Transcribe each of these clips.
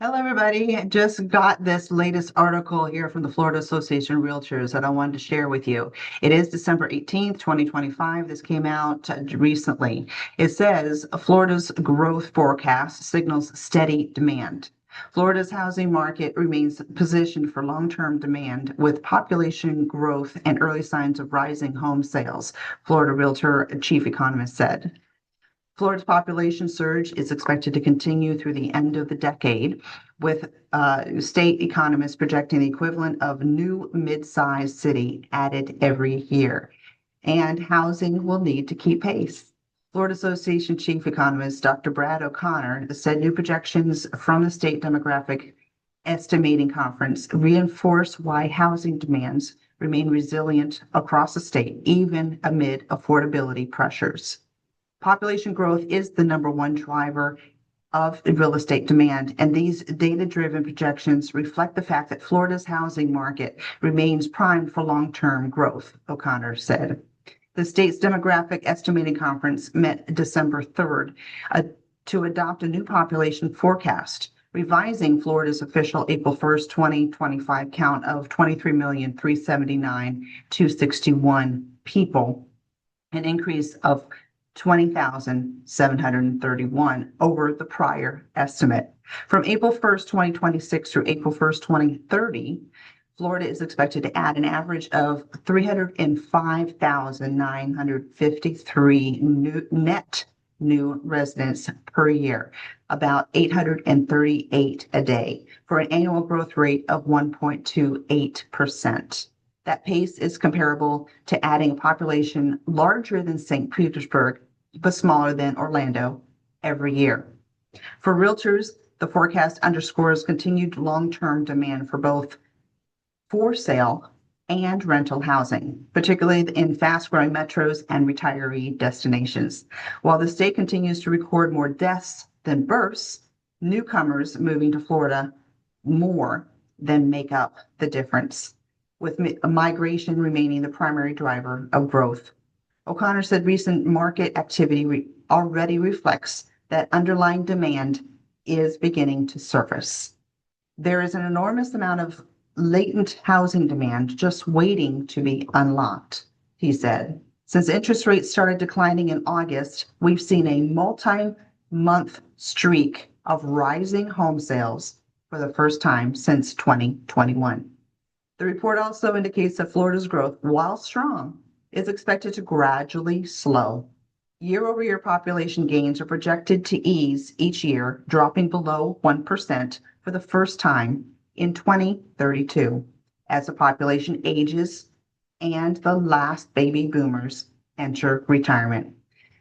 Hello, everybody. I just got this latest article here from the Florida Association of Realtors that I wanted to share with you. It is December 18th, 2025. This came out recently. It says Florida's growth forecast signals steady demand. Florida's housing market remains positioned for long-term demand with population growth and early signs of rising home sales, Florida Realtor chief economist said. Florida's population surge is expected to continue through the end of the decade, with state economists projecting the equivalent of new mid-sized city added every year. And housing will need to keep pace. Florida Association Chief Economist Dr. Brad O'Connor said new projections from the State Demographic Estimating Conference reinforce why housing demands remain resilient across the state, even amid affordability pressures. Population growth is the number one driver of real estate demand, and these data-driven projections reflect the fact that Florida's housing market remains primed for long-term growth, O'Connor said. The state's Demographic Estimating Conference met December 3rd to adopt a new population forecast, revising Florida's official April 1st, 2025 count of 23,379,261 people, an increase of 20,731 over the prior estimate. From April 1st, 2026 through April 1st, 2030, Florida is expected to add an average of 305,953 net new residents per year, about 838 a day, for an annual growth rate of 1.28%. That pace is comparable to adding a population larger than St. Petersburg, but smaller than Orlando every year. For realtors, the forecast underscores continued long-term demand for both for sale and rental housing, particularly in fast-growing metros and retiree destinations. While the state continues to record more deaths than births, newcomers moving to Florida more than make up the difference, with migration remaining the primary driver of growth. O'Connor said recent market activity already reflects that underlying demand is beginning to surface. There is an enormous amount of latent housing demand just waiting to be unlocked, he said. Since interest rates started declining in August, we've seen a multi-month streak of rising home sales for the first time since 2021. The report also indicates that Florida's growth, while strong, is expected to gradually slow. Year-over-year population gains are projected to ease each year, dropping below 1% for the first time in 2032 as the population ages and the last baby boomers enter retirement.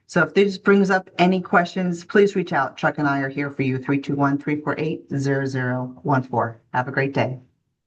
So if this brings up any questions, please reach out. Chuck and I are here for you, 321-348-0014. Have a great day.